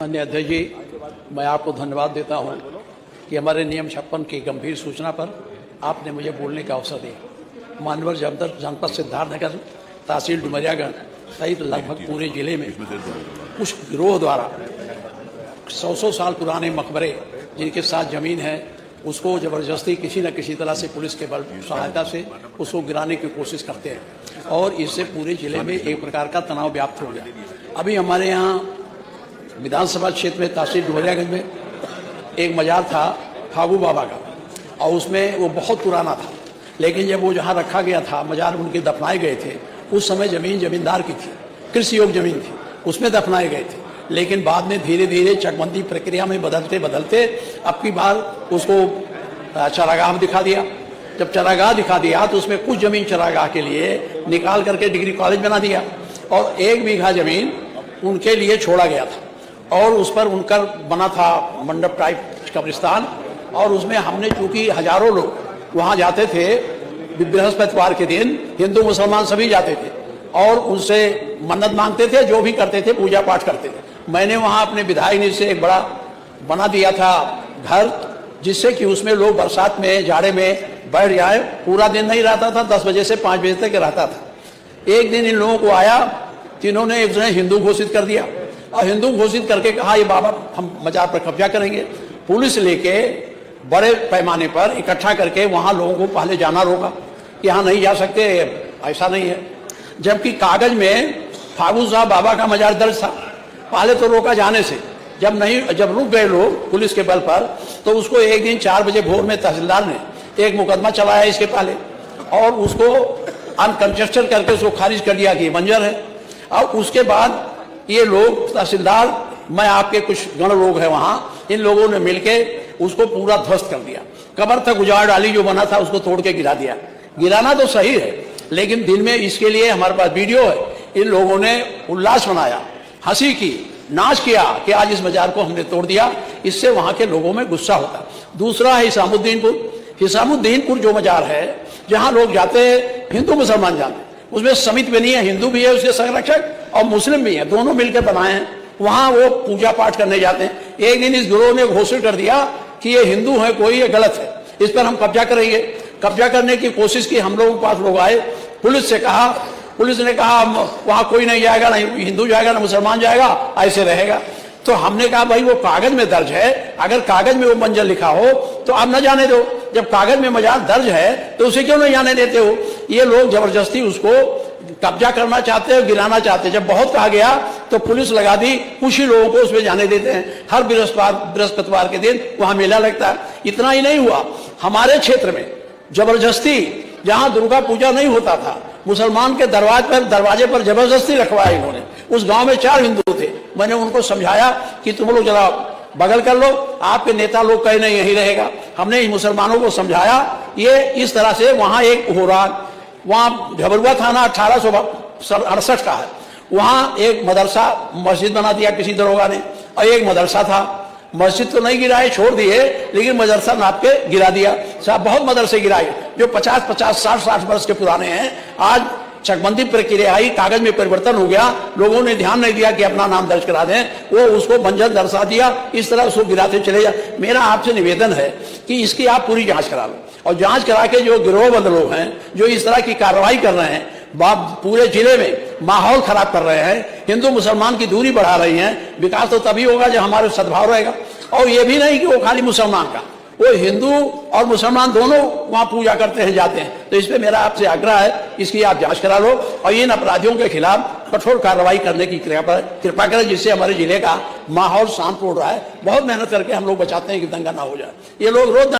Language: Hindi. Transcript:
माननीय अध्यक्ष जी, मैं आपको धन्यवाद देता हूं कि हमारे नियम 56 की गंभीर सूचना पर आपने मुझे बोलने का अवसर दिया। मानवर जनपद सिद्धार्थनगर, तहसील डुमरियागंज सहित लगभग पूरे जिले में कुछ गिरोह द्वारा 100 साल पुराने मकबरे जिनके साथ जमीन है उसको जबरदस्ती किसी न किसी तरह से पुलिस के बल सहायता से उसको गिराने की कोशिश करते हैं और इससे पूरे जिले में एक प्रकार का तनाव व्याप्त हो गया। अभी हमारे यहाँ विधानसभा क्षेत्र में तहसील डुमरियागंज में एक मजार था फागू बाबा का और उसमें वो बहुत पुराना था, लेकिन जब वो जहाँ रखा गया था मजार उनके दफनाए गए थे उस समय जमीन जमींदार की थी, कृषि योग्य जमीन थी, उसमें दफनाए गए थे। लेकिन बाद में धीरे धीरे चकबंदी प्रक्रिया में बदलते बदलते अब की बार उसको चरागाह दिखा दिया। जब चरागाह दिखा दिया तो उसमें कुछ जमीन चरागाह के लिए निकाल करके डिग्री कॉलेज बना दिया और 1 बीघा जमीन उनके लिए छोड़ा गया था और उस पर उनका बना था मंडप टाइप कब्रिस्तान। और उसमें हमने चूंकि हजारों लोग वहां जाते थे, बृहस्पतिवार के दिन हिंदू मुसलमान सभी जाते थे और उनसे मन्नत मांगते थे, जो भी करते थे पूजा पाठ करते थे। मैंने वहां अपने विधायक से एक बड़ा बना दिया था घर, जिससे कि उसमें लोग बरसात में जाड़े में बैठ जाए। पूरा दिन नहीं रहता था, 10 बजे से 5 बजे तक रहता था। एक दिन इन लोगों को आया जिन्होंने एक जने हिंदू घोषित कर दिया और हिंदू घोषित करके कहा ये बाबा हम मजार पर कब्जा करेंगे। पुलिस लेके बड़े पैमाने पर इकट्ठा करके वहां लोगों को पहले जाना रोका कि यहाँ नहीं जा सकते, ऐसा नहीं है। जबकि कागज में फागू साहब बाबा का मजार दर्ज था। पहले तो रोका जाने से, जब रुक गए लोग पुलिस के बल पर तो उसको एक दिन 4 बजे भोर में तहसीलदार ने एक मुकदमा चलाया इसके पहले और उसको अनकंटेस्टेड करके उसको खारिज कर दिया कि ये बंजर है। और उसके बाद ये लोग तहसीलदार, मैं आपके कुछ गण लोग हैं वहां, इन लोगों ने मिलके उसको पूरा ध्वस्त कर दिया। कब्र तक उजाड़ डाली, जो बना था उसको तोड़ के गिरा दिया। गिराना तो सही है, लेकिन दिन में इसके लिए हमारे पास वीडियो है। इन लोगों ने उल्लास मनाया, हंसी की, नाच किया कि आज इस मजार को हमने तोड़ दिया। इससे वहां के लोगों में गुस्सा होता। दूसरा है हिसामुद्दीनपुर जो मजार है जहां लोग जाते हैं, हिंदू मुसलमान जाते, उसमें समिति बनी है, हिंदू भी है उसके संरक्षक और मुस्लिम भी है, दोनों मिलकर बनाए हैं। वहां वो पूजा पाठ करने जाते हैं। एक दिन इस गिरोह ने घोषित कर दिया कि ये हिंदू है, कोई ये गलत है, इस पर हम कब्जा करेंगे। कब्जा करने की कोशिश की, हम लोगों के पास लोग आए, पुलिस से कहा, पुलिस ने कहा वहां कोई नहीं जाएगा, ना हिंदू जाएगा ना मुसलमान जाएगा, ऐसे रहेगा। तो हमने कहा भाई वो कागज में दर्ज है, अगर कागज में वो मंजर लिखा हो तो आप न जाने दो। जब कागज में मजार दर्ज है तो उसे क्यों नहीं जाने देते हो? ये लोग जबरदस्ती उसको कब्जा करना चाहते हैं, गिराना चाहते हैं। जब बहुत कहा गया तो पुलिस लगा दी, कुछ ही लोगों को उसमें जाने देते हैं। हर बृहस्पतिवार के दिन वहां मेला लगता है। इतना ही नहीं हुआ, हमारे क्षेत्र में जबरदस्ती जहां दुर्गा पूजा नहीं होता था, मुसलमान के दरवाजे पर जबरदस्ती रखवाया इन्होंने। उस गांव में 4 हिंदू थे, मैंने उनको समझाया कि तुम लोग जरा बगल कर लो, आपके नेता लोग कहीं नहीं यही रहेगा। हमने मुसलमानों को समझाया। ये इस तरह से वहां एक हो रहा, वहां झबरुआ थाना 1868 का है, वहां एक मदरसा मस्जिद बना दिया किसी दरोगा ने, और एक मदरसा था। मस्जिद तो नहीं गिराए, छोड़ दिए, लेकिन मदरसा नाप के गिरा दिया। साहब बहुत मदरसे गिराए जो 50-50, 60-60 वर्ष के पुराने हैं। आज चकबंदी प्रक्रिया आई, कागज में परिवर्तन हो गया, लोगों ने ध्यान नहीं दिया कि अपना नाम दर्ज करा दें, वो उसको बंजर दर्शा दिया, इस तरह उसको गिराते चले जा। मेरा आपसे निवेदन है कि इसकी आप पूरी जांच करा लो और जांच करा के जो गिरोहबंद लोग हैं जो इस तरह की कार्रवाई कर रहे हैं, पूरे जिले में माहौल खराब कर रहे हैं, हिंदू मुसलमान की दूरी बढ़ा रही हैं। विकास तो तभी होगा जब हमारे सद्भाव रहेगा। और ये भी नहीं कि वो खाली मुसलमान का, वो हिंदू और मुसलमान दोनों वहां पूजा करते हैं, जाते हैं। तो इस पे मेरा आपसे आग्रह है, इसकी आप जांच करा लो और इन अपराधियों के खिलाफ कठोर कार्रवाई करने की कृपा करें, जिससे हमारे जिले का माहौल शांत हो रहा है। बहुत मेहनत करके हम लोग बचाते हैं कि दंगा ना हो जाए। ये लोग रोज